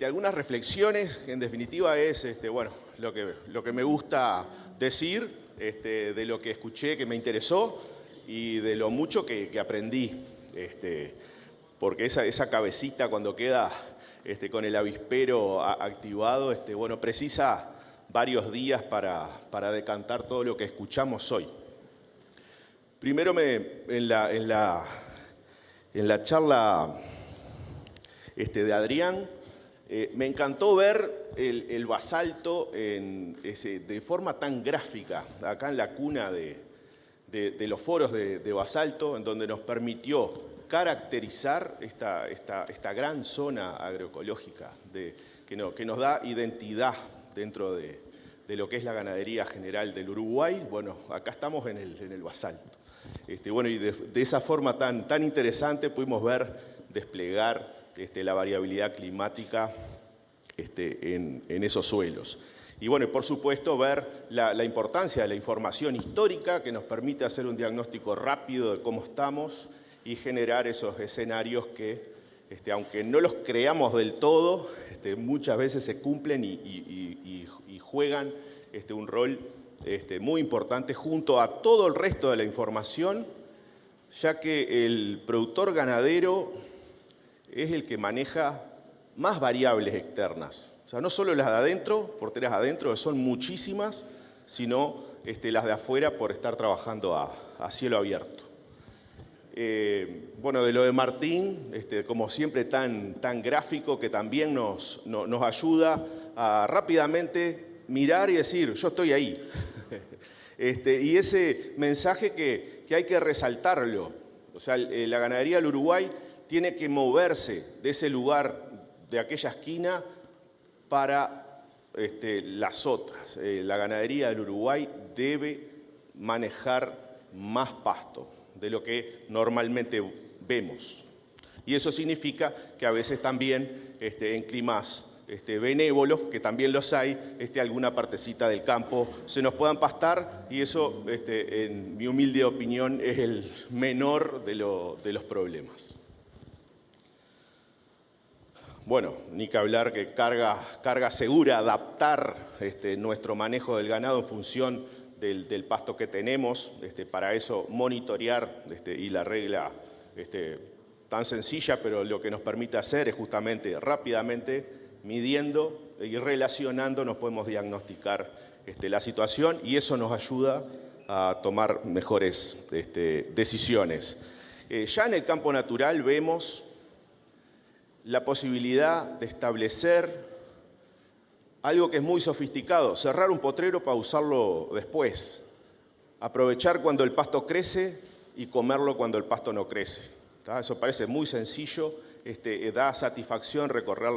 Algunas reflexiones, en definitiva, es bueno, lo que me gusta decir, de lo que escuché que me interesó y de lo mucho que aprendí. Porque esa cabecita cuando queda con el avispero activado, bueno, precisa varios días para decantar todo lo que escuchamos hoy. Primero en la charla de Adrián, me encantó ver el basalto de forma tan gráfica, acá en la cuna de los foros de basalto, en donde nos permitió caracterizar esta gran zona agroecológica que nos da identidad dentro de lo que es la ganadería general del Uruguay. Bueno, acá estamos en el basalto. Bueno, y de esa forma tan interesante pudimos ver desplegar la variabilidad climática en esos suelos. Y bueno, por supuesto, ver la importancia de la información histórica que nos permite hacer un diagnóstico rápido de cómo estamos y generar esos escenarios que, aunque no los creamos del todo, muchas veces se cumplen y juegan un rol muy importante junto a todo el resto de la información, ya que el productor ganadero es el que maneja más variables externas. O sea, no solo las de adentro, porteras adentro, que son muchísimas, sino las de afuera por estar trabajando a cielo abierto. Bueno, de lo de Martín, como siempre tan gráfico, que también nos ayuda a rápidamente mirar y decir, yo estoy ahí. Y ese mensaje que hay que resaltarlo. O sea, la ganadería del Uruguay tiene que moverse de ese lugar, de aquella esquina, para las otras. La ganadería del Uruguay debe manejar más pasto de lo que normalmente vemos. Y eso significa que a veces también en climas benévolos, que también los hay, alguna partecita del campo se nos puedan pastar, y eso, en mi humilde opinión, es el menor de los problemas. Bueno, ni que hablar que carga segura, adaptar nuestro manejo del ganado en función del pasto que tenemos, para eso monitorear, y la regla tan sencilla, pero lo que nos permite hacer es justamente rápidamente, midiendo y relacionando, nos podemos diagnosticar la situación, y eso nos ayuda a tomar mejores decisiones. Ya en el campo natural vemos la posibilidad de establecer algo que es muy sofisticado, cerrar un potrero para usarlo después, aprovechar cuando el pasto crece y comerlo cuando el pasto no crece. Eso parece muy sencillo, da satisfacción recorrer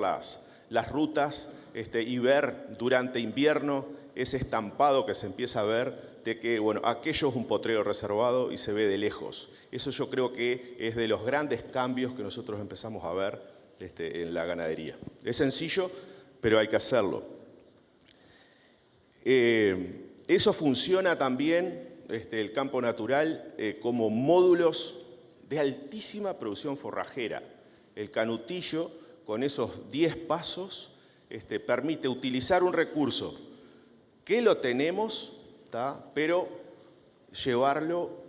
las rutas y ver durante invierno ese estampado que se empieza a ver de que, bueno, aquello es un potrero reservado y se ve de lejos. Eso yo creo que es de los grandes cambios que nosotros empezamos a ver en la ganadería. Es sencillo, pero hay que hacerlo. Eso funciona también, el campo natural, como módulos de altísima producción forrajera. El canutillo, con esos 10 pasos, permite utilizar un recurso que lo tenemos, pero llevarlo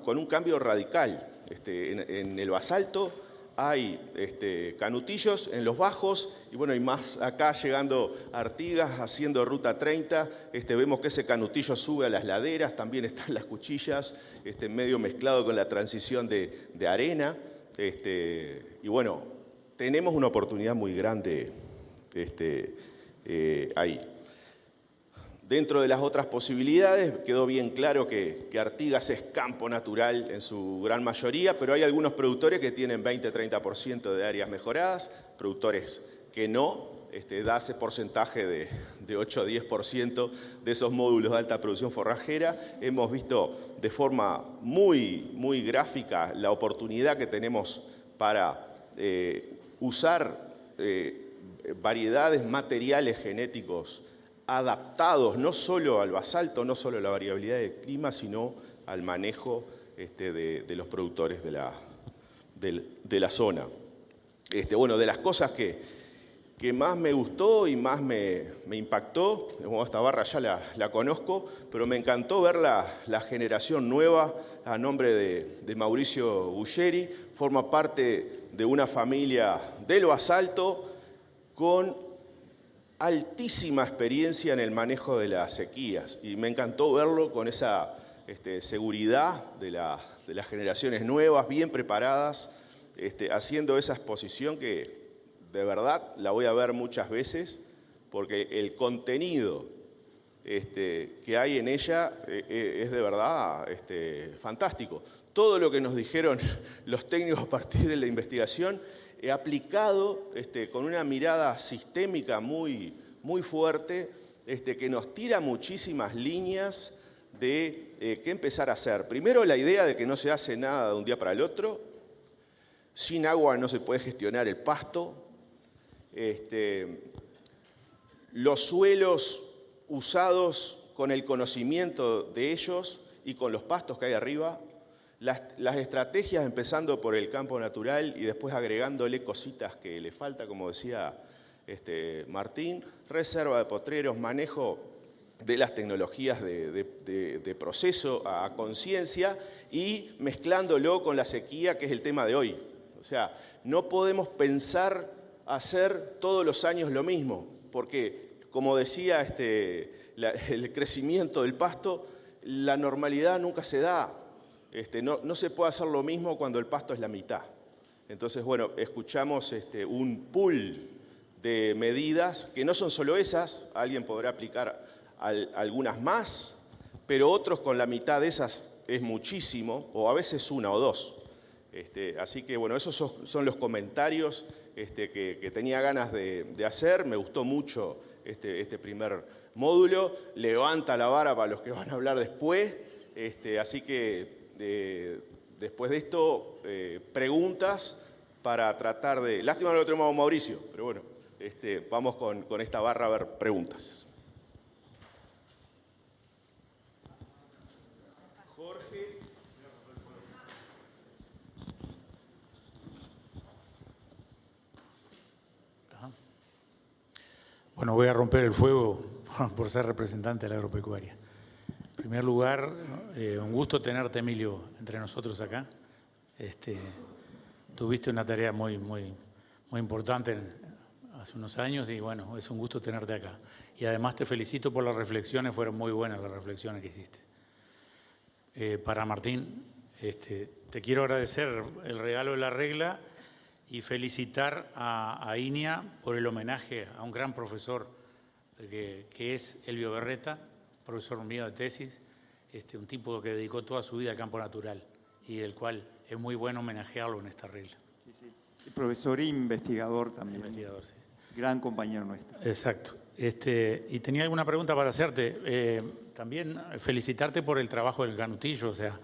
con un cambio radical. En el basalto hay canutillos en los bajos, y bueno, y más acá llegando a Artigas, haciendo ruta 30, vemos que ese canutillo sube a las laderas, también están las cuchillas, medio mezclado con la transición de arena, y bueno, tenemos una oportunidad muy grande ahí. Dentro de las otras posibilidades, quedó bien claro que Artigas es campo natural en su gran mayoría, pero hay algunos productores que tienen 20-30% de áreas mejoradas, productores que no, da ese porcentaje de 8-10% de esos módulos de alta producción forrajera. Hemos visto de forma muy gráfica la oportunidad que tenemos para usar variedades materiales genéticos adaptados no solo al basalto, no solo a la variabilidad del clima, sino al manejo de los productores de la zona. Bueno, de las cosas que más me gustó y más me impactó, bueno, esta barra ya la conozco, pero me encantó ver la generación nueva a nombre de Mauricio Guglieri. Forma parte de una familia del basalto con altísima experiencia en el manejo de las sequías, y me encantó verlo con esa seguridad de las generaciones nuevas, bien preparadas, haciendo esa exposición que de verdad la voy a ver muchas veces, porque el contenido que hay en ella es de verdad fantástico. Todo lo que nos dijeron los técnicos a partir de la investigación, he aplicado con una mirada sistémica muy, muy fuerte, que nos tira muchísimas líneas de qué empezar a hacer. Primero, la idea de que no se hace nada de un día para el otro. Sin agua no se puede gestionar el pasto. Los suelos usados con el conocimiento de ellos y con los pastos que hay arriba. Las estrategias empezando por el campo natural y después agregándole cositas que le falta, como decía Martín, reserva de potreros, manejo de las tecnologías de proceso a conciencia y mezclándolo con la sequía, que es el tema de hoy. O sea, no podemos pensar hacer todos los años lo mismo, porque, como decía el crecimiento del pasto, la normalidad nunca se da. No se puede hacer lo mismo cuando el pasto es la mitad. Entonces, bueno, escuchamos un pool de medidas que no son solo esas, alguien podrá aplicar algunas más, pero otros con la mitad de esas es muchísimo, o a veces una o dos. Así que, bueno, esos son los comentarios que tenía ganas de hacer. Me gustó mucho este primer módulo. Levanta la vara para los que van a hablar después. Así que después de esto, preguntas para tratar de... Lástima que no lo tenemos a Mauricio, pero bueno, vamos con esta barra a ver preguntas. Jorge. Bueno, voy a romper el fuego por ser representante de la agropecuaria. En primer lugar, un gusto tenerte, Emilio, entre nosotros acá. Tuviste una tarea muy importante hace unos años y bueno, es un gusto tenerte acá. Y además te felicito por las reflexiones, fueron muy buenas las reflexiones que hiciste. Para Martín, te quiero agradecer el regalo de la regla y felicitar a INIA por el homenaje a un gran profesor que es Elvio Berreta, profesor mío de tesis, un tipo que dedicó toda su vida al campo natural y del cual es muy bueno homenajearlo en esta regla. Sí, sí. El profesor e investigador también. Investigador, sí. Gran compañero nuestro. Exacto. Y tenía alguna pregunta para hacerte. También felicitarte por el trabajo del canutillo, o sea,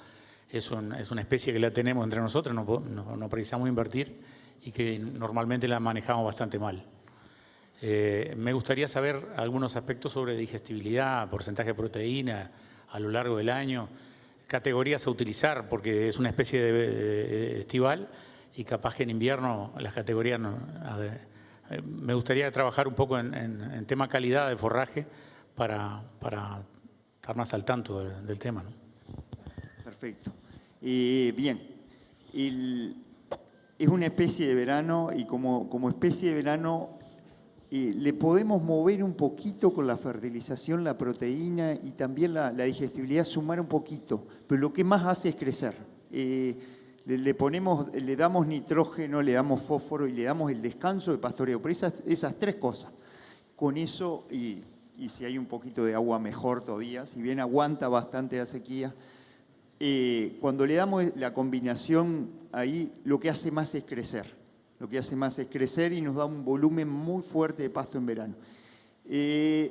es una especie que la tenemos entre nosotros, no precisamos invertir y que normalmente la manejamos bastante mal. Me gustaría saber algunos aspectos sobre digestibilidad, porcentaje de proteína a lo largo del año, categorías a utilizar, porque es una especie de estival y capaz que en invierno las categorías no... Me gustaría trabajar un poco en tema calidad de forraje para estar más al tanto del tema, ¿no? Perfecto. Bien, es una especie de verano y como especie de verano le podemos mover un poquito con la fertilización, la proteína y también la digestibilidad, sumar un poquito, pero lo que más hace es crecer. Le damos nitrógeno, le damos fósforo y le damos el descanso de pastoreo, pero esas tres cosas. Con eso, y si hay un poquito de agua mejor todavía, si bien aguanta bastante la sequía, cuando le damos la combinación ahí, lo que hace más es crecer. Lo que hace más es crecer y nos da un volumen muy fuerte de pasto en verano.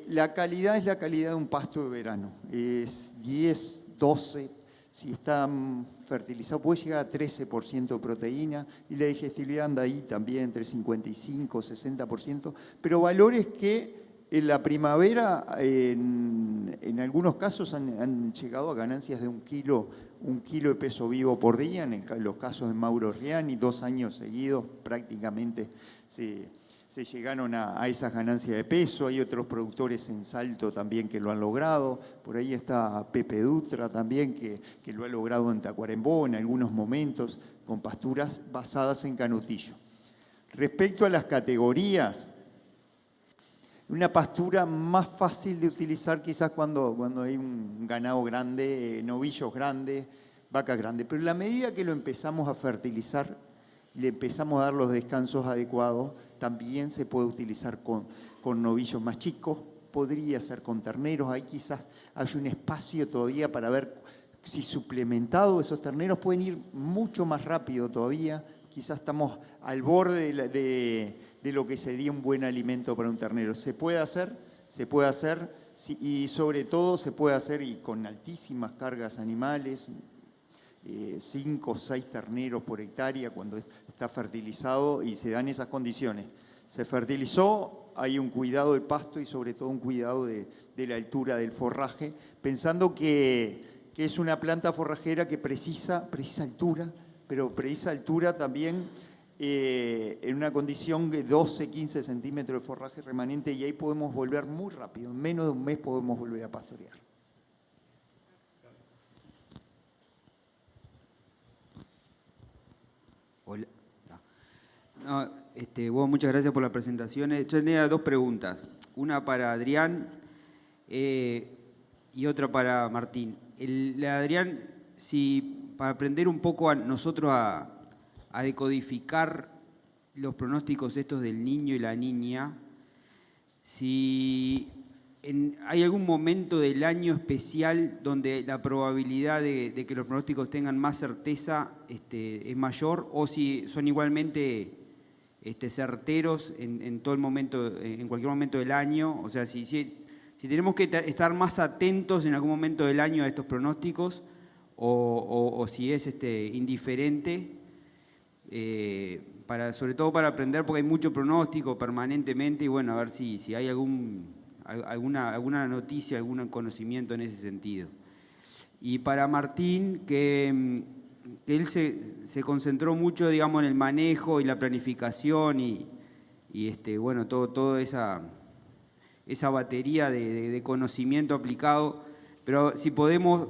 La calidad es la calidad de un pasto de verano. Es 10, 12, si está fertilizado puede llegar a 13% de proteína y la digestibilidad anda ahí también entre 55 y 60%, pero valores que En la primavera, en algunos casos han llegado a ganancias de un kilo de peso vivo por día. En los casos de Mauro Riani, 2 años seguidos prácticamente se llegaron a esas ganancias de peso. Hay otros productores en Salto también que lo han logrado. Por ahí está Pepe Dutra también, que lo ha logrado en Tacuarembó en algunos momentos, con pasturas basadas en canutillo. Respecto a las categorías, una pastura más fácil de utilizar quizás cuando hay un ganado grande, novillos grandes, vacas grandes. Pero en la medida que lo empezamos a fertilizar, le empezamos a dar los descansos adecuados, también se puede utilizar con novillos más chicos, podría ser con terneros. Ahí quizás hay un espacio todavía para ver si suplementado esos terneros pueden ir mucho más rápido todavía. Quizás estamos al borde de lo que sería un buen alimento para un ternero. Se puede hacer, y sobre todo se puede hacer y con altísimas cargas animales, 5 o 6 terneros por hectárea cuando está fertilizado y se dan esas condiciones. Se fertilizó, hay un cuidado del pasto y sobre todo un cuidado de la altura del forraje, pensando que es una planta forrajera que precisa altura, pero precisa altura también en una condición de 12-15 centímetros de forraje remanente, y ahí podemos volver muy rápido, en menos de un mes podemos volver a pastorear. Hola. Bueno, muchas gracias por las presentaciones. Yo tenía 2 preguntas, una para Adrián y otra para Martín. La de Adrián, para aprender un poco a nosotros a decodificar los pronósticos estos del niño y la niña, si hay algún momento del año especial donde la probabilidad de que los pronósticos tengan más certeza es mayor, o si son igualmente certeros en todo el momento, en cualquier momento del año. O sea, si tenemos que estar más atentos en algún momento del año a estos pronósticos, o si es indiferente, sobre todo para aprender, porque hay mucho pronóstico permanentemente, y bueno, a ver si hay alguna noticia, algún conocimiento en ese sentido. Y para Martín, que él se concentró mucho, digamos, en el manejo y la planificación y bueno, toda esa batería de conocimiento aplicado. Pero si podemos,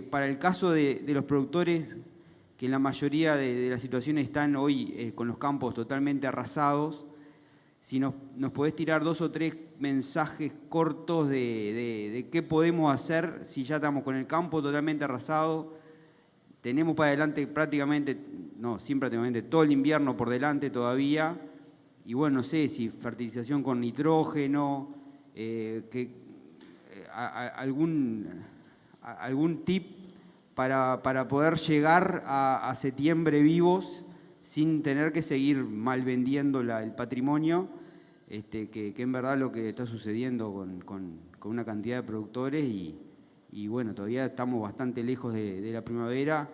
para el caso de los productores que en la mayoría de las situaciones están hoy con los campos totalmente arrasados, si nos podés tirar 2 o 3 mensajes cortos de qué podemos hacer si ya estamos con el campo totalmente arrasado, tenemos para adelante prácticamente todo el invierno por delante todavía, y bueno, no sé si fertilización con nitrógeno, algún tip para poder llegar a septiembre vivos sin tener que seguir mal vendiendo el patrimonio, que en verdad lo que está sucediendo con una cantidad de productores, y bueno, todavía estamos bastante lejos de la primavera,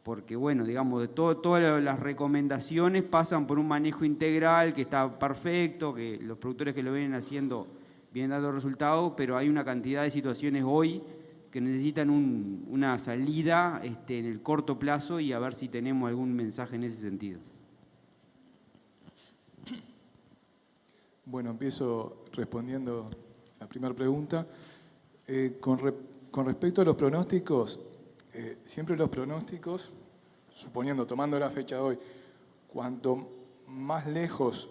porque bueno, digamos, todas las recomendaciones pasan por un manejo integral que está perfecto, que los productores que lo vienen haciendo vienen dando resultados, pero hay una cantidad de situaciones hoy que necesitan una salida en el corto plazo, y a ver si tenemos algún mensaje en ese sentido. Bueno, empiezo respondiendo la primera pregunta. Con respecto a los pronósticos, siempre los pronósticos, tomando la fecha de hoy, cuanto más lejos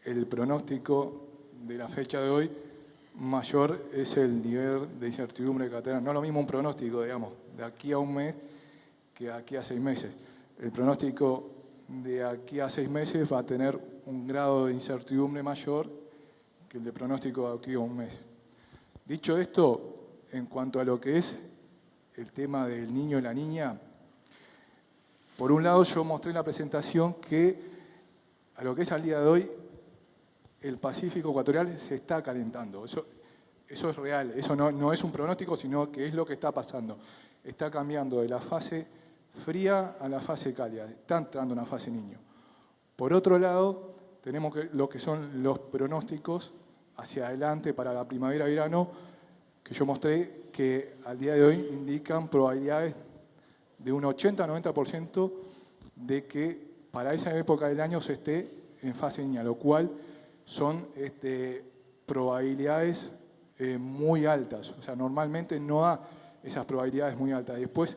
el pronóstico de la fecha de hoy, mayor es el nivel de incertidumbre que va a tener. No es lo mismo un pronóstico, digamos, de aquí a un mes que de aquí a 6 meses. El pronóstico de aquí a 6 meses va a tener un grado de incertidumbre mayor que el de pronóstico de aquí a un mes. Dicho esto, en cuanto a lo que es el tema del niño y la niña, por un lado yo mostré en la presentación que a lo que es al día de hoy, el Pacífico ecuatorial se está calentando. Eso es real, eso no es un pronóstico, sino que es lo que está pasando. Está cambiando de la fase fría a la fase cálida, está entrando en una fase niño. Por otro lado, tenemos lo que son los pronósticos hacia adelante para la primavera-verano, que yo mostré que al día de hoy indican probabilidades de un 80-90% de que para esa época del año se esté en fase niña, lo cual son probabilidades muy altas. O sea, normalmente no da esas probabilidades muy altas. Después,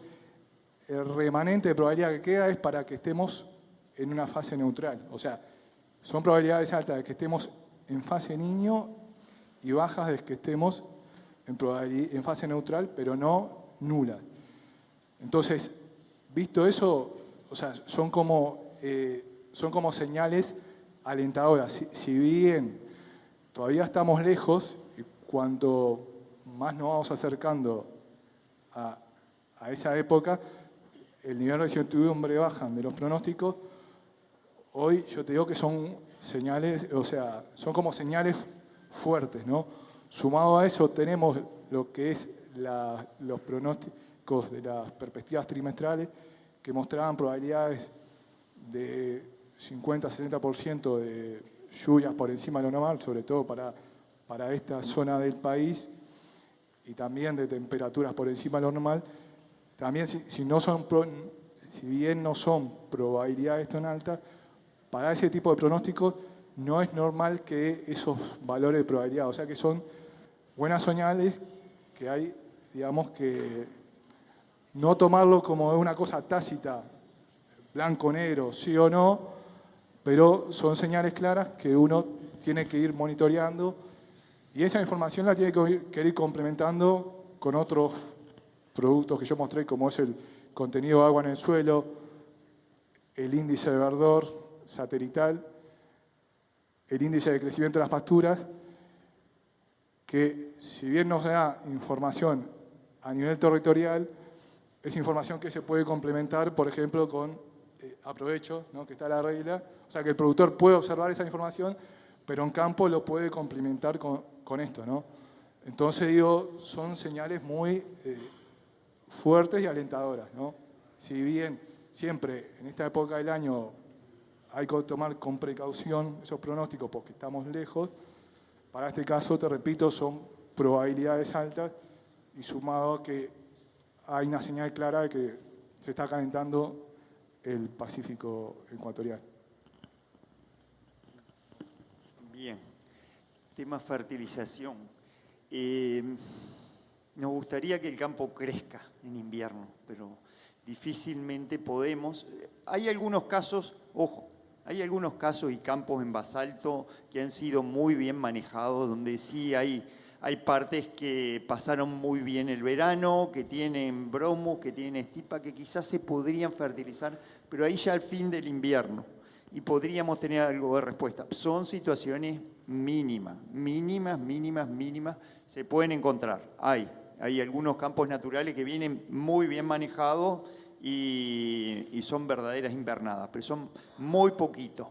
el remanente de probabilidad que queda es para que estemos en una fase neutral. O sea, son probabilidades altas de que estemos en fase niño y bajas de que estemos en fase neutral, pero no nula. Entonces, visto eso, o sea, son como señales alentadoras. Si bien todavía estamos lejos, y cuanto más nos vamos acercando a esa época, el nivel de incertidumbre bajan de los pronósticos. Hoy yo te digo que son señales, o sea, son como señales fuertes, ¿no? Sumado a eso tenemos lo que es los pronósticos de las perspectivas trimestrales que mostraban probabilidades de 50-60% de lluvias por encima de lo normal, sobre todo para esta zona del país, y también de temperaturas por encima de lo normal. También si bien no son probabilidades tan altas, para ese tipo de pronósticos no es normal que esos valores de probabilidad, o sea que son buenas señales que hay, digamos que no tomarlo como una cosa tácita, blanco-negro, sí o no, pero son señales claras que uno tiene que ir monitoreando y esa información la tiene que ir complementando con otros productos que yo mostré, como es el contenido de agua en el suelo, el índice de verdor satelital, el índice de crecimiento de las pasturas, que si bien nos da información a nivel territorial, es información que se puede complementar, por ejemplo, con aprovecho, ¿no? Que está la regla, o sea que el productor puede observar esa información, pero en campo lo puede complementar con esto, ¿no? Entonces digo, son señales muy fuertes y alentadoras, ¿no? Si bien siempre en esta época del año hay que tomar con precaución esos pronósticos porque estamos lejos, para este caso, te repito, son probabilidades altas y sumado a que hay una señal clara de que se está calentando el Pacífico ecuatorial. Bien, tema fertilización. Nos gustaría que el campo crezca en invierno, pero difícilmente podemos. Hay algunos casos, ojo, hay algunos casos y campos en basalto que han sido muy bien manejados, donde sí hay partes que pasaron muy bien el verano, que tienen bromo, que tienen estipa, que quizás se podrían fertilizar, pero ahí ya al fin del invierno. Y podríamos tener algo de respuesta. Son situaciones mínimas, se pueden encontrar. Hay algunos campos naturales que vienen muy bien manejados y son verdaderas invernadas, pero son muy poquitos.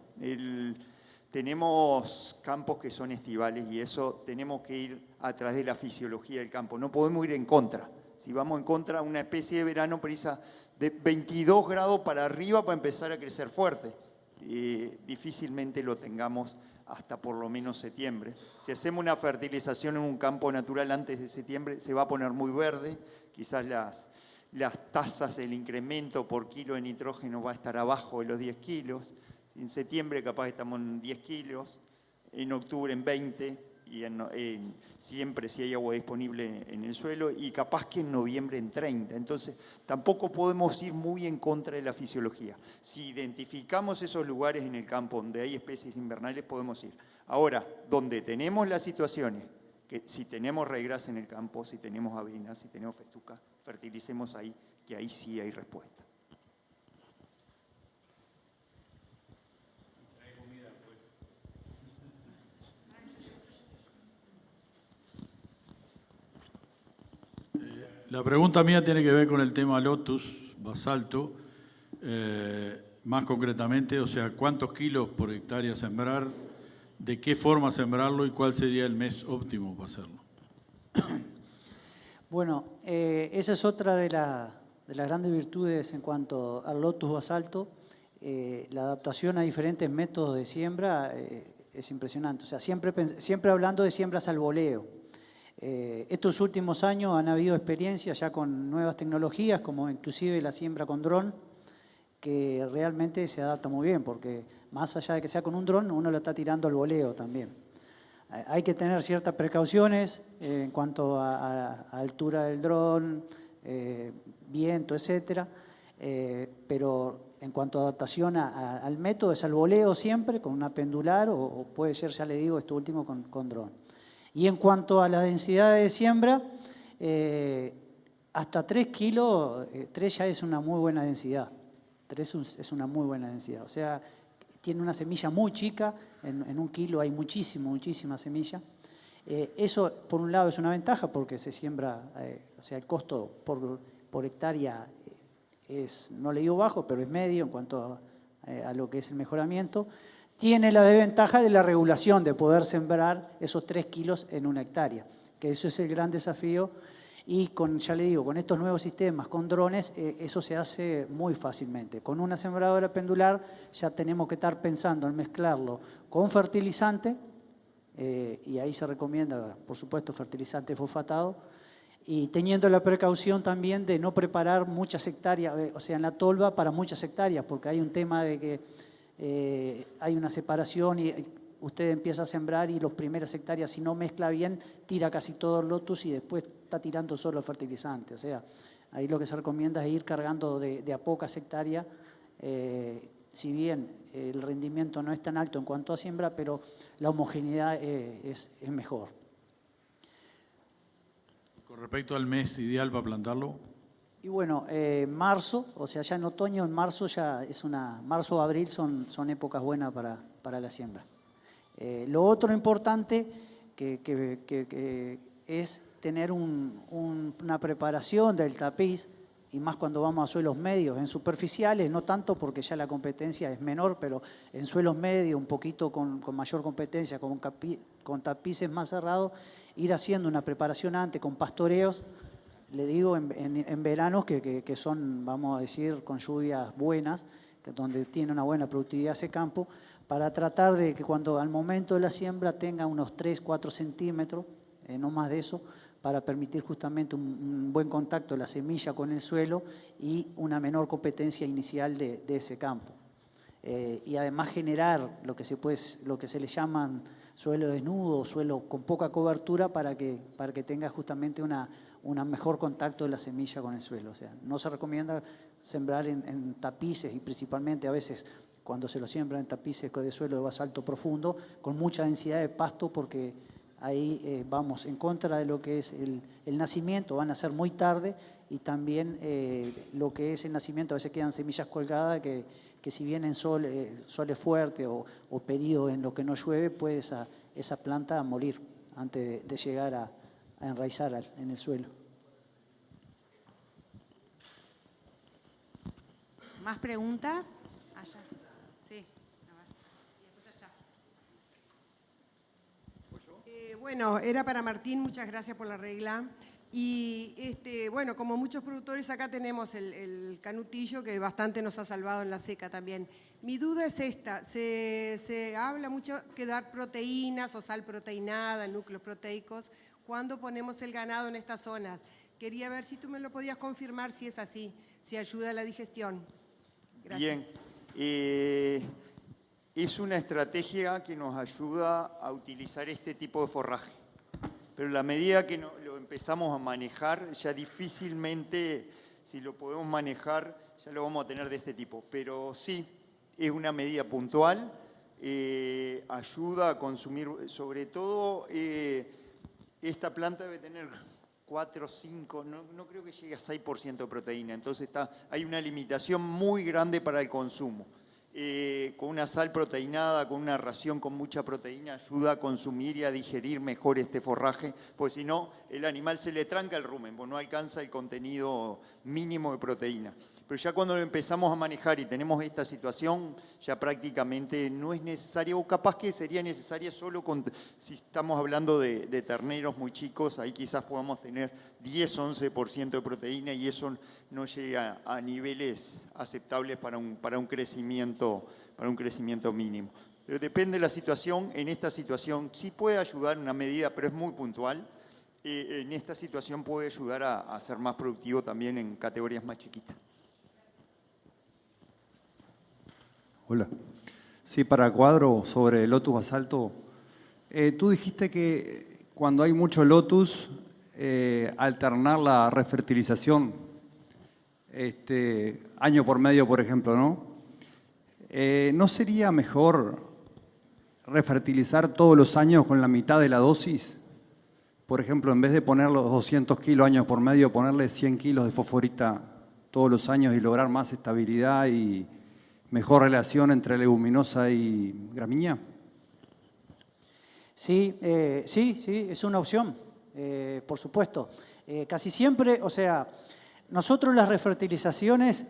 Tenemos campos que son estivales y eso tenemos que ir a través de la fisiología del campo. No podemos ir en contra. Si vamos en contra, una especie de verano precisa de 22 grados para arriba para empezar a crecer fuerte. Difícilmente lo tengamos hasta por lo menos septiembre. Si hacemos una fertilización en un campo natural antes de septiembre, se va a poner muy verde, quizás las tasas, el incremento por kilo de nitrógeno va a estar abajo de los 10 kilos. En septiembre capaz estamos en 10 kilos, en octubre en 20, y siempre si hay agua disponible en el suelo, y capaz que en noviembre en 30. Entonces, tampoco podemos ir muy en contra de la fisiología. Si identificamos esos lugares en el campo donde hay especies invernales, podemos ir. Ahora, donde tenemos las situaciones, que si tenemos regras en el campo, si tenemos avenas, si tenemos festuca, fertilicemos ahí, que ahí sí hay respuesta. La pregunta mía tiene que ver con el tema Lotus, basalto, más concretamente, o sea, ¿cuántos kilos por hectárea sembrar? ¿De qué forma sembrarlo y cuál sería el mes óptimo para hacerlo? Bueno, esa es otra de las grandes virtudes en cuanto al Lotus basalto. La adaptación a diferentes métodos de siembra es impresionante. O sea, siempre hablando de siembras al voleo. Estos últimos años han habido experiencias ya con nuevas tecnologías, como inclusive la siembra con dron, que realmente se adapta muy bien, porque más allá de que sea con un dron, uno lo está tirando al voleo también. Hay que tener ciertas precauciones en cuanto a altura del dron, viento, etcétera, pero en cuanto a adaptación al método es al voleo siempre, con una pendular, o puede ser, ya le digo, esto último con dron. Y en cuanto a la densidad de siembra, hasta 3 kilos, 3 ya es una muy buena densidad. 3 es una muy buena densidad. O sea, tiene una semilla muy chica, en 1 kilo hay muchísima semilla. Eso, por un lado, es una ventaja porque se siembra, o sea, el costo por hectárea es, no le digo bajo, pero es medio en cuanto a lo que es el mejoramiento. Tiene la desventaja de la regulación, de poder sembrar esos 3 kilos en 1 hectárea, que eso es el gran desafío. Y ya le digo, con estos nuevos sistemas, con drones, eso se hace muy fácilmente. Con una sembradora pendular ya tenemos que estar pensando en mezclarlo con fertilizante, y ahí se recomienda, por supuesto, fertilizante fosfatado, y teniendo la precaución también de no preparar muchas hectáreas, o sea, en la tolva para muchas hectáreas, porque hay un tema de que hay una separación y usted empieza a sembrar y las primeras hectáreas, si no mezcla bien, tira casi todo el lotus y después está tirando solo fertilizante. O sea, ahí lo que se recomienda es ir cargando de a pocas hectáreas, si bien el rendimiento no es tan alto en cuanto a siembra, pero la homogeneidad es mejor. Con respecto al mes ideal para plantarlo. Y bueno, marzo, o sea, ya en otoño, en marzo ya marzo o abril son épocas buenas para la siembra. Lo otro importante que es tener una preparación del tapiz, y más cuando vamos a suelos medios, en superficiales, no tanto porque ya la competencia es menor, pero en suelos medios, un poquito con mayor competencia, con tapices más cerrados, ir haciendo una preparación antes con pastoreos, le digo, en veranos que son, vamos a decir, con lluvias buenas, donde tiene una buena productividad ese campo, para tratar de que cuando al momento de la siembra tenga unos 3-4 centímetros, no más de eso, para permitir justamente un buen contacto de la semilla con el suelo y una menor competencia inicial de ese campo. Y además generar lo que se le llaman suelo desnudo, suelo con poca cobertura, para que tenga justamente un mejor contacto de la semilla con el suelo. O sea, no se recomienda sembrar en tapices, y principalmente a veces cuando se lo siembra en tapices de suelo de basalto profundo, con mucha densidad de pasto, porque ahí vamos en contra de lo que es el nacimiento, van a ser muy tarde, y también lo que es el nacimiento, a veces quedan semillas colgadas que si bien en sol es fuerte o periodo en lo que no llueve, puede esa planta morir antes de llegar a enraizar en el suelo. ¿Más preguntas? Allá. Sí. A ver. Y después allá. Bueno, era para Martín, muchas gracias por la regla. Y bueno, como muchos productores acá tenemos el canutillo, que bastante nos ha salvado en la seca también. Mi duda es esta, se habla mucho que dar proteínas o sal proteinada, núcleos proteicos, cuando ponemos el ganado en estas zonas. Quería ver si tú me lo podías confirmar si es así, si ayuda a la digestión. Gracias. Bien, es una estrategia que nos ayuda a utilizar este tipo de forraje. Pero a la medida que lo empezamos a manejar, ya difícilmente, si lo podemos manejar, ya lo vamos a tener de este tipo. Pero sí, es una medida puntual, ayuda a consumir, sobre todo, esta planta debe tener 4, 5, no creo que llegue a 6% de proteína. Entonces hay una limitación muy grande para el consumo. Con una sal proteinada, con una ración con mucha proteína, ayuda a consumir y a digerir mejor este forraje, porque si no, el animal se le tranca el rumen, pues no alcanza el contenido mínimo de proteína. Pero ya cuando lo empezamos a manejar y tenemos esta situación, ya prácticamente no es necesario, o capaz que sería necesaria solo si estamos hablando de terneros muy chicos, ahí quizás podamos tener 10-11% de proteína, y eso no llega a niveles aceptables para un crecimiento mínimo. Pero depende de la situación. En esta situación sí puede ayudar en una medida, pero es muy puntual. En esta situación puede ayudar a ser más productivo también en categorías más chiquitas. Hola. Sí, para cuadro sobre Lotus Basalto, tú dijiste que cuando hay mucho Lotus, alternar la refertilización año por medio, por ejemplo, ¿no? ¿No sería mejor refertilizar todos los años con la mitad de la dosis? Por ejemplo, en vez de poner los 200 kilos años por medio, ponerle 100 kilos de fosforita todos los años y lograr más estabilidad y mejor relación entre leguminosa y gramínea. Sí, es una opción, por supuesto. Casi siempre, o sea, nosotros las refertilizaciones,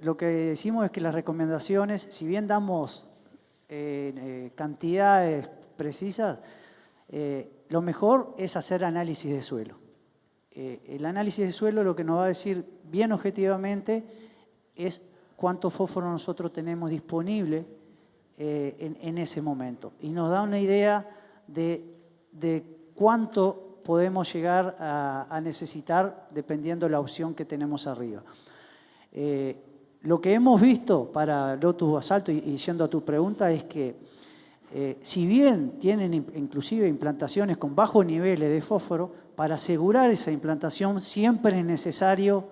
lo que decimos es que las recomendaciones, si bien damos cantidades precisas, lo mejor es hacer análisis de suelo. El análisis de suelo lo que nos va a decir bien objetivamente es cuánto fósforo nosotros tenemos disponible en ese momento. Y nos da una idea de cuánto podemos llegar a necesitar dependiendo de la opción que tenemos arriba. Lo que hemos visto para Lotus Basalto, y yendo a tu pregunta, es que si bien tienen inclusive implantaciones con bajos niveles de fósforo, para asegurar esa implantación siempre es necesario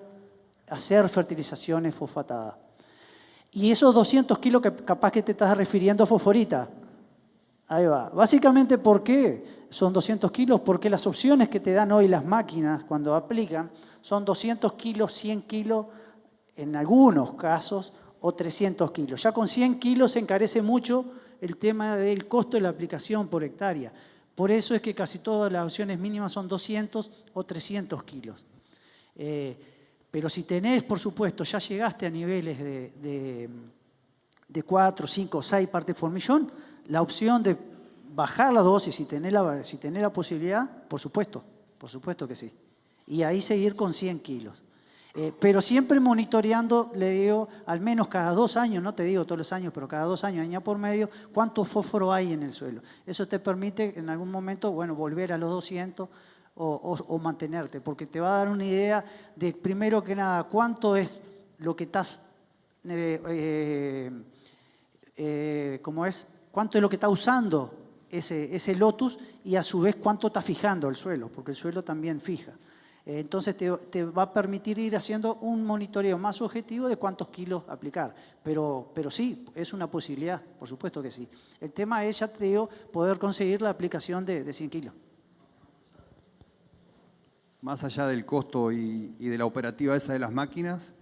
hacer fertilizaciones fosfatadas. Y esos 200 kilos que capaz que te estás refiriendo a fosforita, ahí va. Básicamente, ¿por qué son 200 kilos? Porque las opciones que te dan hoy las máquinas cuando aplican son 200 kilos, 100 kilos en algunos casos o 300 kilos. Ya con 100 kilos se encarece mucho el tema del costo de la aplicación por hectárea. Por eso es que casi todas las opciones mínimas son 200 o 300 kilos. Pero si tenés, por supuesto, ya llegaste a niveles de 4, 5, 6 partes por millón, la opción de bajar la dosis si tenés la posibilidad, por supuesto que sí. Y ahí seguir con 100 kilos. Pero siempre monitoreando, le digo, al menos cada 2 años, no te digo todos los años, pero cada 2 años, año por medio, cuánto fósforo hay en el suelo. Eso te permite en algún momento, bueno, volver a los 200 o mantenerte, porque te va a dar una idea de, primero que nada, cuánto es lo que estás, cuánto es lo que está usando ese Lotus y a su vez cuánto está fijando el suelo, porque el suelo también fija. Entonces te va a permitir ir haciendo un monitoreo más objetivo de cuántos kilos aplicar. Pero sí, es una posibilidad, por supuesto que sí. El tema es, ya te digo, poder conseguir la aplicación de 100 kilos. Más allá del costo y de la operativa esa de las máquinas,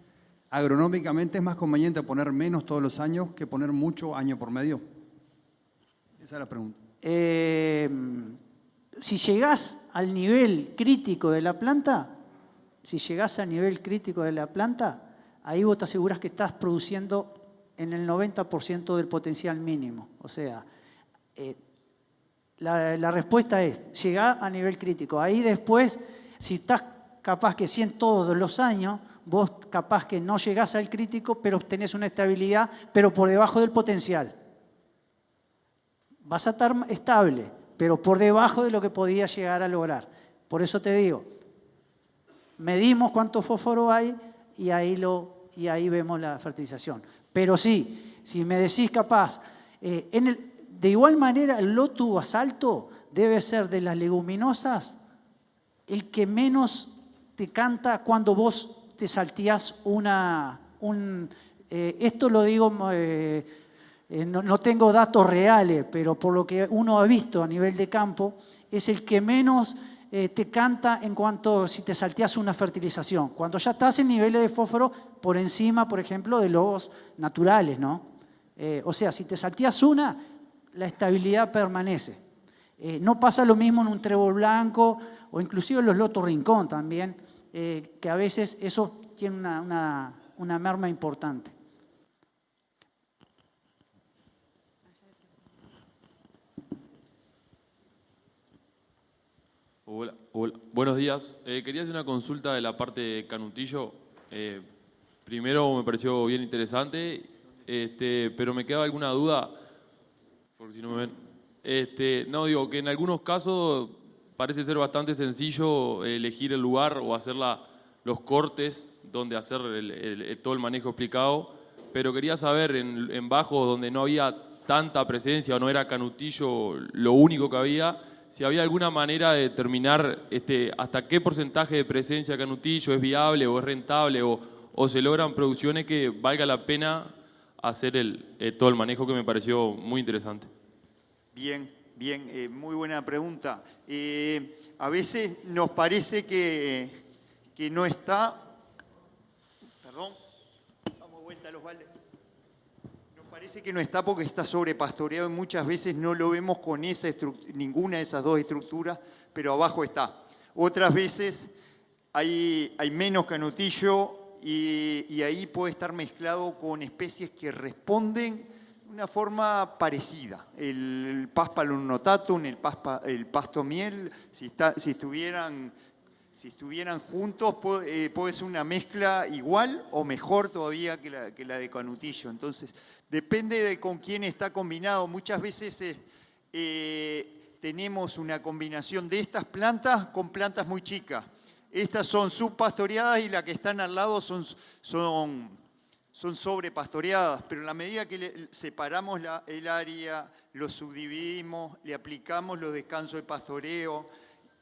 agronómicamente es más conveniente poner menos todos los años que poner mucho año por medio. Esa es la pregunta. Si llegás al nivel crítico de la planta, ahí vos te aseguras que estás produciendo en el 90% del potencial mínimo. O sea, la respuesta es, llegá a nivel crítico. Ahí después, si estás capaz que 100 todos los años, vos capaz que no llegás al crítico, pero tenés una estabilidad, pero por debajo del potencial. Vas a estar estable, pero por debajo de lo que podías llegar a lograr. Por eso te digo, medimos cuánto fósforo hay y ahí vemos la fertilización. Pero sí, si me decís capaz, de igual manera el Lotus Basalto debe ser de las leguminosas el que menos te canta cuando vos te salteás esto lo digo, no tengo datos reales, pero por lo que uno ha visto a nivel de campo, es el que menos te canta en cuanto si te salteas una fertilización. Cuando ya estás en niveles de fósforo por encima, por ejemplo, de los naturales, ¿no? O sea, si te salteas una, la estabilidad permanece. No pasa lo mismo en un trébol blanco o inclusive en los lotos rincón también, que a veces eso tiene una merma importante. Hola. Buenos días. Quería hacer una consulta de la parte de Canutillo. Primero me pareció bien interesante, pero me queda alguna duda. por si no me ven. No, digo que en algunos casos parece ser bastante sencillo elegir el lugar o hacer los cortes donde hacer todo el manejo explicado, pero quería saber en bajos donde no había tanta presencia o no era canutillo lo único que había, si había alguna manera de determinar hasta qué porcentaje de presencia de canutillo es viable o es rentable o se logran producciones que valga la pena hacer todo el manejo, que me pareció muy interesante. Bien, muy buena pregunta. A veces nos parece que no está... Perdón, damos vuelta a los baldes. Nos parece que no está porque está sobrepastoreado y muchas veces no lo vemos con ninguna de esas dos estructuras, pero abajo está. Otras veces hay menos canutillo y ahí puede estar mezclado con especies que responden de una forma parecida. El Paspalum notatum, el pasto miel, si estuvieran juntos, puede ser una mezcla igual o mejor todavía que la de canutillo. Entonces, depende de con quién está combinado. Muchas veces tenemos una combinación de estas plantas con plantas muy chicas. Estas son subpastoreadas y las que están al lado son sobrepastoreadas, pero en la medida que separamos el área, lo subdividimos, le aplicamos los descansos de pastoreo,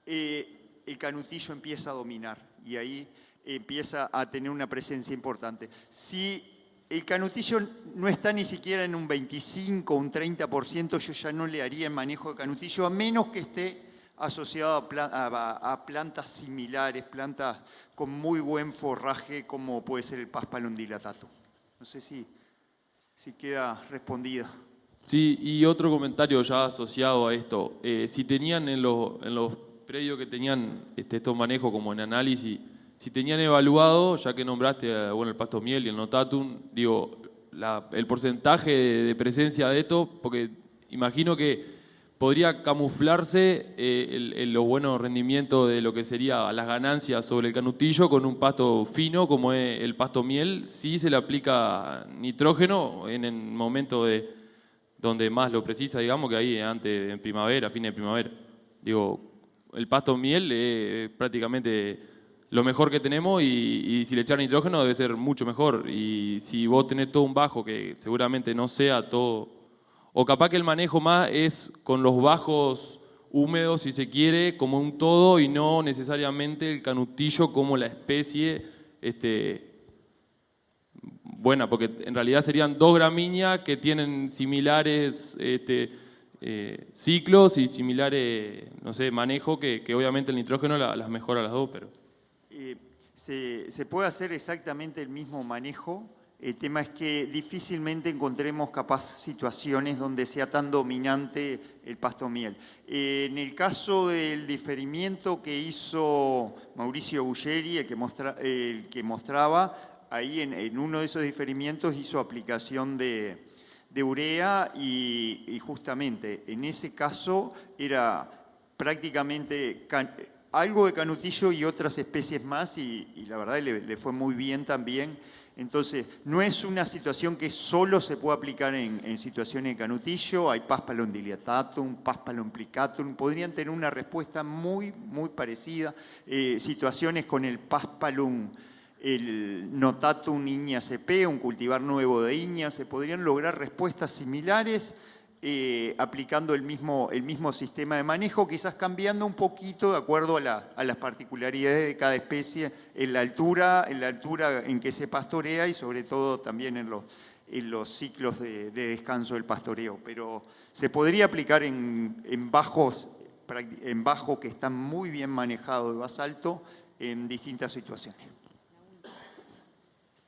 el canutillo empieza a dominar y ahí empieza a tener una presencia importante. Si el canutillo no está ni siquiera en un 25 o un 30%, yo ya no le haría el manejo de canutillo, a menos que esté asociado a plantas similares, plantas con muy buen forraje, como puede ser el Paspalum dilatatum. No sé si queda respondida. Sí, y otro comentario ya asociado a esto. Si tenían en los predios que tenían estos manejos como en análisis, si tenían evaluado, ya que nombraste el pasto miel y el notatum, digo, el porcentaje de presencia de esto, porque imagino que podría camuflarse los buenos rendimientos de lo que sería las ganancias sobre el canutillo con un pasto fino como es el pasto miel, si se le aplica nitrógeno en el momento donde más lo precisa, digamos, que ahí antes, en primavera, fines de primavera. Digo, el pasto miel es prácticamente lo mejor que tenemos y si le echar nitrógeno debe ser mucho mejor. Y si vos tenés todo un bajo que seguramente no sea todo... O capaz que el manejo más es con los bajos húmedos, si se quiere, como un todo y no necesariamente el canutillo como la especie buena, porque en realidad serían dos gramíneas que tienen similares ciclos y similares, no sé, manejo, que obviamente el nitrógeno las mejora las dos, pero... Se puede hacer exactamente el mismo manejo. El tema es que difícilmente encontremos capaz situaciones donde sea tan dominante el pasto miel. En el caso del diferimiento que hizo Mauricio Bulleri, el que mostraba, ahí en uno de esos diferimientos hizo aplicación de urea y justamente en ese caso era prácticamente algo de canutillo y otras especies más y la verdad le fue muy bien también. Entonces, no es una situación que solo se puede aplicar en situaciones de canutillo. Hay Paspalum dilatatum, Paspalum plicatum, podrían tener una respuesta muy parecida. Situaciones con el Paspalum, el notatum Iña CP, un cultivar nuevo de Iña, se podrían lograr respuestas similares aplicando el mismo sistema de manejo, quizás cambiando un poquito de acuerdo a las particularidades de cada especie, en la altura en que se pastorea y sobre todo también en los ciclos de descanso del pastoreo. Pero se podría aplicar en bajos que están muy bien manejados de basalto en distintas situaciones.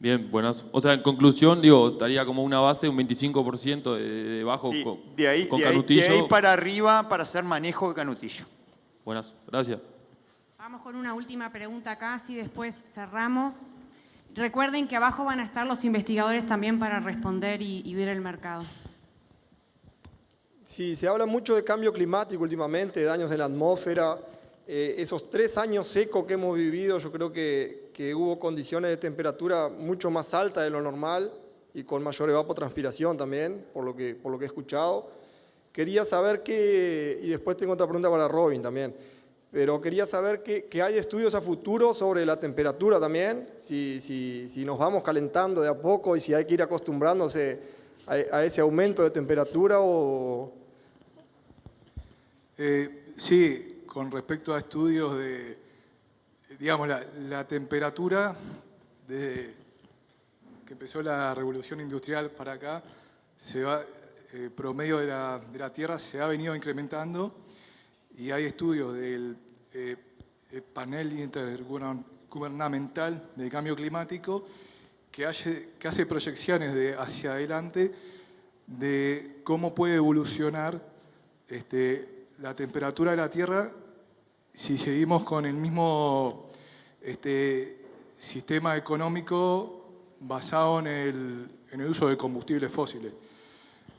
Bien, buenas. O sea, en conclusión, digo, estaría como una base, un 25% de bajo sí, con de canutillo. ahí para arriba para hacer manejo de canutillo. Buenas, gracias. Vamos con una última pregunta acá, así después cerramos. Recuerden que abajo van a estar los investigadores también para responder y ver el mercado. Sí, se habla mucho de cambio climático últimamente, de daños en la atmósfera. Esos 3 años secos que hemos vivido, yo creo que hubo condiciones de temperatura mucho más altas de lo normal y con mayor evapotranspiración también, por lo que he escuchado. Quería saber y después tengo otra pregunta para Robin también, pero quería saber que hay estudios a futuro sobre la temperatura también, si nos vamos calentando de a poco y si hay que ir acostumbrándose a ese aumento de temperatura o... Sí, con respecto a estudios de, digamos, la temperatura desde que empezó la revolución industrial para acá, promedio de la Tierra se ha venido incrementando y hay estudios del panel intergubernamental del cambio climático que hace proyecciones hacia adelante de cómo puede evolucionar la temperatura de la Tierra si seguimos con el mismo sistema económico basado en el uso de combustibles fósiles.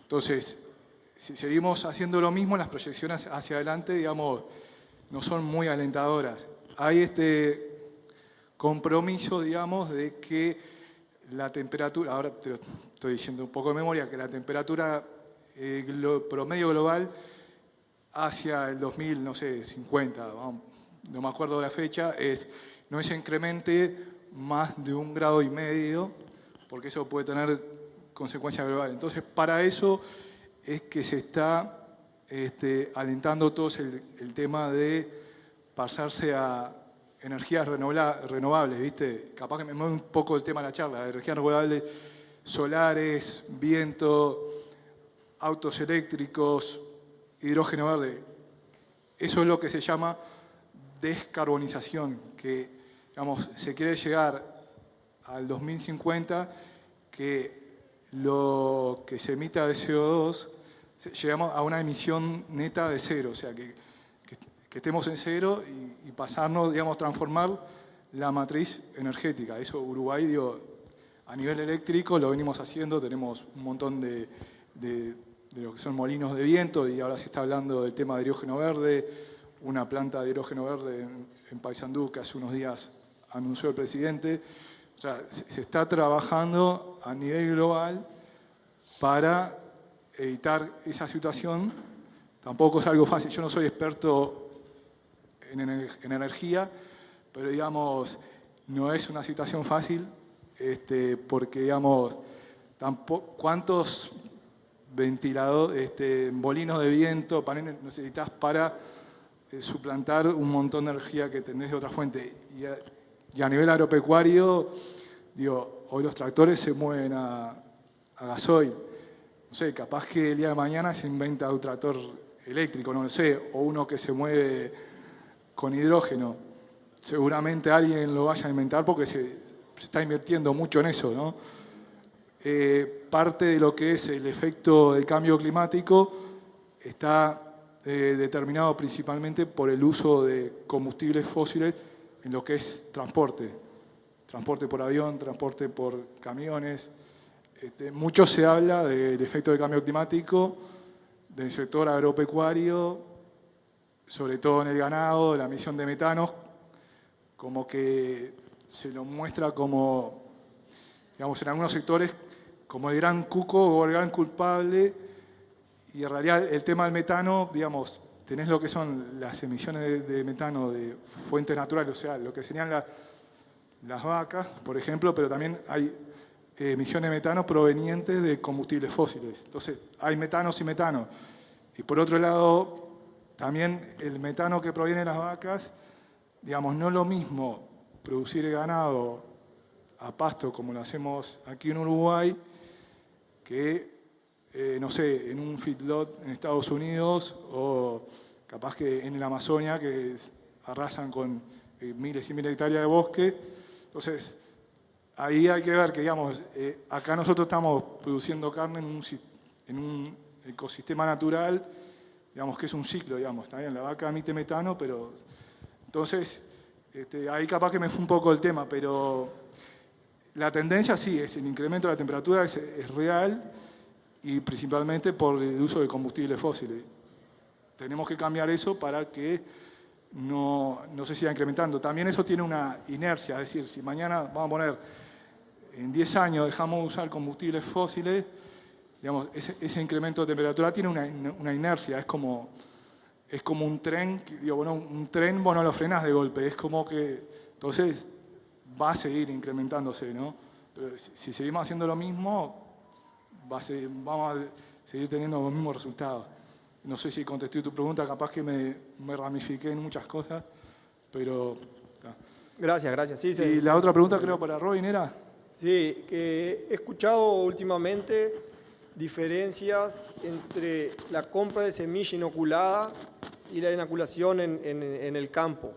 Entonces, si seguimos haciendo lo mismo, las proyecciones hacia adelante, digamos, no son muy alentadoras. Hay compromiso, digamos, de que la temperatura, ahora te lo estoy diciendo un poco de memoria, que la temperatura promedio global hacia el 2050, no me acuerdo de la fecha, no se incremente más de 1,5 grados, porque eso puede tener consecuencias globales. Entonces, para eso es que se está alentando todo el tema de pasarse a energías renovables, ¿viste? Capaz que me mueve un poco el tema de la charla, energías renovables, solares, viento, autos eléctricos, hidrógeno verde. Eso es lo que se llama descarbonización, que digamos, se quiere llegar al 2050 que lo que se emita de CO2, llegamos a una emisión neta de cero, o sea, que estemos en cero y pasarnos, digamos, transformar la matriz energética. Eso Uruguay, digo, a nivel eléctrico lo venimos haciendo, tenemos un montón de lo que son molinos de viento y ahora se está hablando del tema de hidrógeno verde, una planta de hidrógeno verde en Paysandú que hace unos días anunció el presidente. O sea, se está trabajando a nivel global para evitar esa situación. Tampoco es algo fácil. Yo no soy experto en energía, pero digamos, no es una situación fácil, porque digamos, ¿cuántos ventiladores, molinos de viento, paneles necesitas para suplantar un montón de energía que tenés de otra fuente? Y a nivel agropecuario, digo, hoy los tractores se mueven a gasoil. No sé, capaz que el día de mañana se inventa un tractor eléctrico, no lo sé, o uno que se mueve con hidrógeno. Seguramente alguien lo vaya a inventar porque se está invirtiendo mucho en eso, ¿no? Parte de lo que es el efecto del cambio climático está determinado principalmente por el uso de combustibles fósiles en lo que es transporte por avión, transporte por camiones. Mucho se habla del efecto del cambio climático, del sector agropecuario, sobre todo en el ganado, de la emisión de metano, como que se lo muestra como, digamos, en algunos sectores, como el gran cuco o el gran culpable, y en realidad el tema del metano, digamos, tenés lo que son las emisiones de metano de fuentes naturales, o sea, lo que serían las vacas, por ejemplo, pero también hay emisiones de metano provenientes de combustibles fósiles. Entonces, hay metanos y metanos. Y por otro lado, también el metano que proviene de las vacas, digamos, no es lo mismo producir ganado a pasto como lo hacemos aquí en Uruguay, que, no sé, en un feedlot en Estados Unidos o capaz que en la Amazonia, que arrasan con miles y miles de hectáreas de bosque. Entonces, ahí hay que ver que, digamos, acá nosotros estamos produciendo carne en un ecosistema natural, digamos que es un ciclo, digamos, está bien, la vaca emite metano, pero entonces, ahí capaz que me fue un poco el tema, pero la tendencia sí, es el incremento de la temperatura es real y principalmente por el uso de combustibles fósiles. Tenemos que cambiar eso para que no se siga incrementando. También eso tiene una inercia, es decir, si mañana vamos a poner, en 10 años dejamos de usar combustibles fósiles, digamos, ese incremento de temperatura tiene una inercia, es como un tren, digo, bueno, un tren vos no lo frenás de golpe, es como que, entonces va a seguir incrementándose, ¿no? Pero si seguimos haciendo lo mismo, vamos a seguir teniendo los mismos resultados. No sé si contesté tu pregunta, capaz que me ramifiqué en muchas cosas, pero... Gracias. Sí, y la otra pregunta creo para Robin era... Sí, que he escuchado últimamente diferencias entre la compra de semilla inoculada y la inoculación en el campo,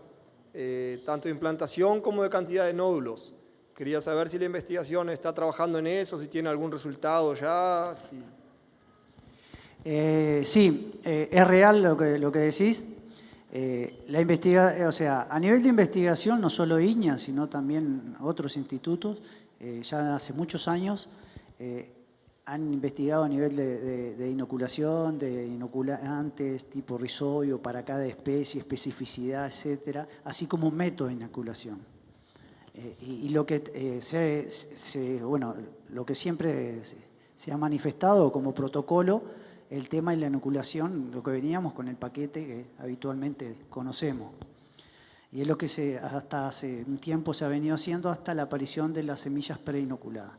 tanto de implantación como de cantidad de nódulos. Quería saber si la investigación está trabajando en eso, si tiene algún resultado ya. Sí, es real lo que decís. O sea, a nivel de investigación, no solo INIA, sino también otros institutos, ya hace muchos años han investigado a nivel de inoculación, de inoculantes tipo rizoio para cada especie, especificidad, etcétera, así como un método de inoculación. Y lo que lo que siempre se ha manifestado como protocolo, el tema de la inoculación, lo que veníamos con el paquete que habitualmente conocemos. Y es lo que hasta hace un tiempo se ha venido haciendo hasta la aparición de las semillas preinoculadas.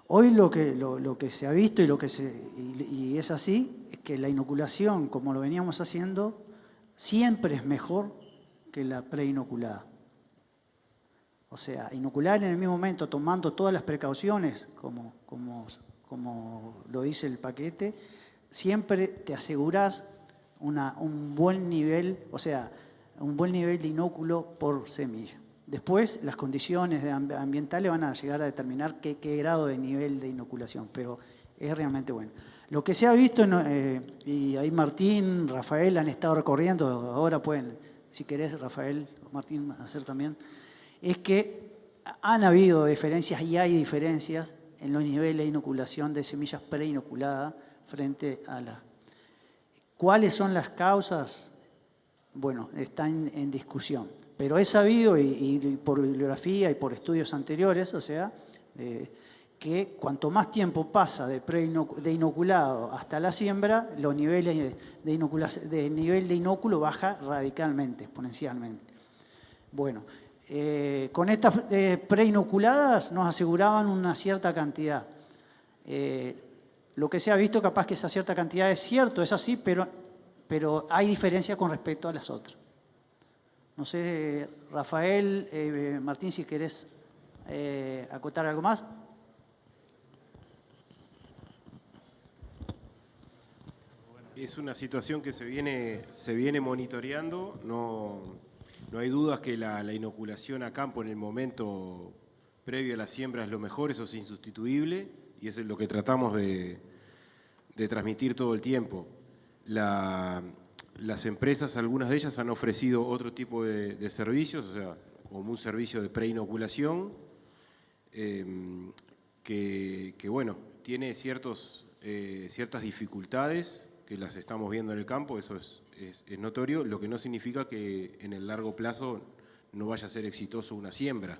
Hoy lo que se ha visto y es así, es que la inoculación, como lo veníamos haciendo, siempre es mejor que la preinoculada. O sea, inocular en el mismo momento, tomando todas las precauciones, como lo dice el paquete, siempre te asegurás un buen nivel, o sea, un buen nivel de inóculo por semilla. Después, las condiciones ambientales van a llegar a determinar qué grado de nivel de inoculación, pero es realmente bueno. Lo que se ha visto, y ahí Martín, Rafael han estado recorriendo, ahora pueden, si querés, Rafael o Martín, hacer también, es que han habido diferencias y hay diferencias en los niveles de inoculación de semillas preinoculadas frente a la... ¿Cuáles son las causas? Bueno, están en discusión, pero he sabido, y por bibliografía y por estudios anteriores, o sea, que cuanto más tiempo pasa de inoculado hasta la siembra, los niveles de nivel de inóculo baja radicalmente, exponencialmente. Bueno, con estas preinoculadas nos aseguraban una cierta cantidad. Lo que se ha visto, capaz que esa cierta cantidad es cierto, es así, pero hay diferencia con respecto a las otras. No sé, Rafael, Martín, si querés acotar algo más. Es una situación que se viene monitoreando. No hay dudas que la inoculación a campo en el momento previo a la siembra es lo mejor, eso es insustituible y eso es lo que tratamos de transmitir todo el tiempo. Las empresas, algunas de ellas han ofrecido otro tipo de servicios, o sea, como un servicio de preinoculación, que bueno, tiene ciertas dificultades que las estamos viendo en el campo, eso es notorio, lo que no significa que en el largo plazo no vaya a ser exitoso una siembra.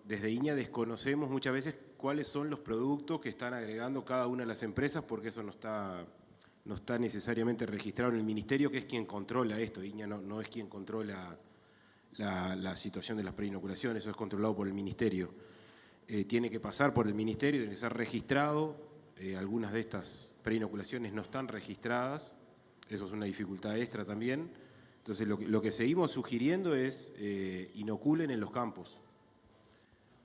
Desde INIA desconocemos muchas veces cuáles son los productos que están agregando cada una de las empresas, porque eso no está necesariamente registrado en el Ministerio, que es quien controla esto. INIA no es quien controla la situación de las preinoculaciones, eso es controlado por el Ministerio. Tiene que pasar por el Ministerio, tiene que ser registrado. Algunas de estas preinoculaciones no están registradas, eso es una dificultad extra también. Entonces lo que seguimos sugiriendo es inoculen en los campos.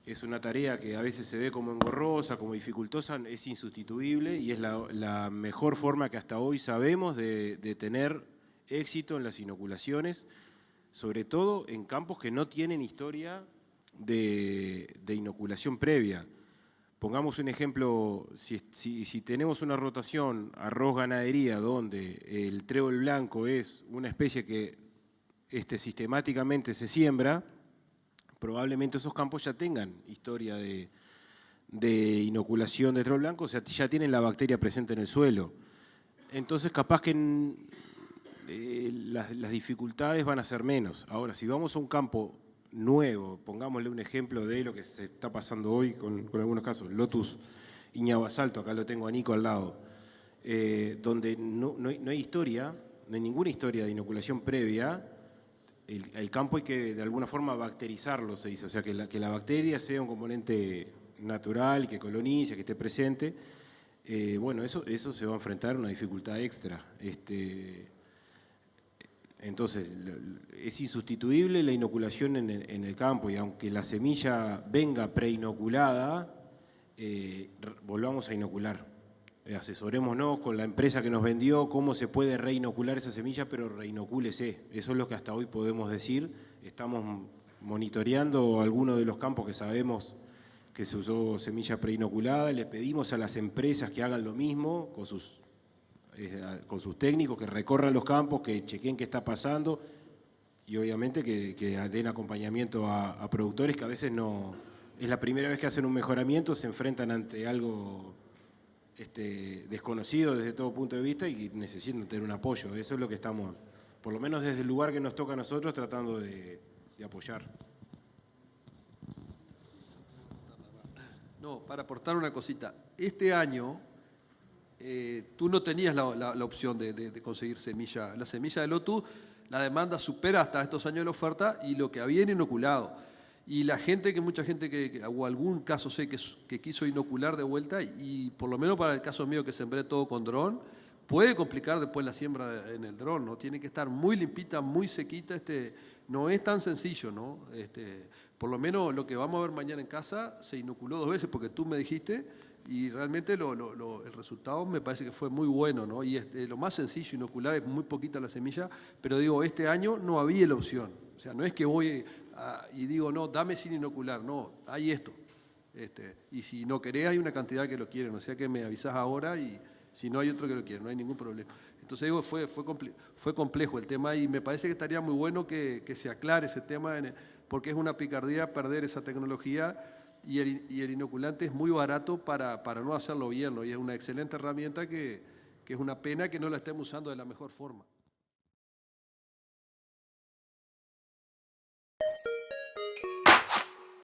Es una tarea que a veces se ve como engorrosa, como dificultosa, es insustituible y es la mejor forma que hasta hoy sabemos de tener éxito en las inoculaciones, sobre todo en campos que no tienen historia de inoculación previa. Pongamos un ejemplo, si tenemos una rotación arroz-ganadería donde el trébol blanco es una especie que sistemáticamente se siembra, probablemente esos campos ya tengan historia de inoculación de trébol blanco, o sea, ya tienen la bacteria presente en el suelo. Entonces, capaz que las dificultades van a ser menos. Ahora, si vamos a un campo nuevo, pongámosle un ejemplo de lo que se está pasando hoy con algunos casos, Lotus Iña Basalto, acá lo tengo a Nico al lado, donde no hay historia, no hay ninguna historia de inoculación previa. El campo hay que de alguna forma bacterizarlo, se dice, o sea, que la bacteria sea un componente natural, que colonice, que esté presente. Bueno, eso se va a enfrentar a una dificultad extra. Entonces, es insustituible la inoculación en el campo, y aunque la semilla venga preinoculada, volvamos a inocular. Asesorémonos con la empresa que nos vendió cómo se puede reinocular esa semilla, pero reinocúlese. Eso es lo que hasta hoy podemos decir. Estamos monitoreando algunos de los campos que sabemos que se usó semilla preinoculada. Le pedimos a las empresas que hagan lo mismo con sus técnicos, que recorran los campos, que chequen qué está pasando, y obviamente que den acompañamiento a productores que a veces no... Es la primera vez que hacen un mejoramiento, se enfrentan ante algo desconocido desde todo punto de vista y necesitan tener un apoyo. Eso es lo que estamos, por lo menos desde el lugar que nos toca a nosotros, tratando de apoyar. No, para aportar una cosita. Este año tú no tenías la opción de conseguir semilla. La semilla de Lotus, la demanda supera hasta estos años la oferta y lo que había inoculado. Y la gente, mucha gente o algún caso sé que quiso inocular de vuelta, y por lo menos para el caso mío que sembré todo con dron, puede complicar después la siembra en el dron, ¿no? Tiene que estar muy limpita, muy sequita, no es tan sencillo, ¿no? Por lo menos lo que vamos a ver mañana en casa se inoculó 2 veces porque tú me dijiste, y realmente el resultado me parece que fue muy bueno, ¿no? Y lo más sencillo, inocular, es muy poquita la semilla, pero digo, este año no había la opción. O sea, no es que voy y digo, no, dame sin inocular, no, hay esto. Y si no querés, hay una cantidad que lo quieren, o sea que me avisás ahora, y si no, hay otro que lo quiere, no hay ningún problema. Entonces digo, fue complejo el tema, y me parece que estaría muy bueno que se aclare ese tema, porque es una picardía perder esa tecnología, y el inoculante es muy barato para no hacerlo bien, ¿no? Y es una excelente herramienta que es una pena que no la estemos usando de la mejor forma.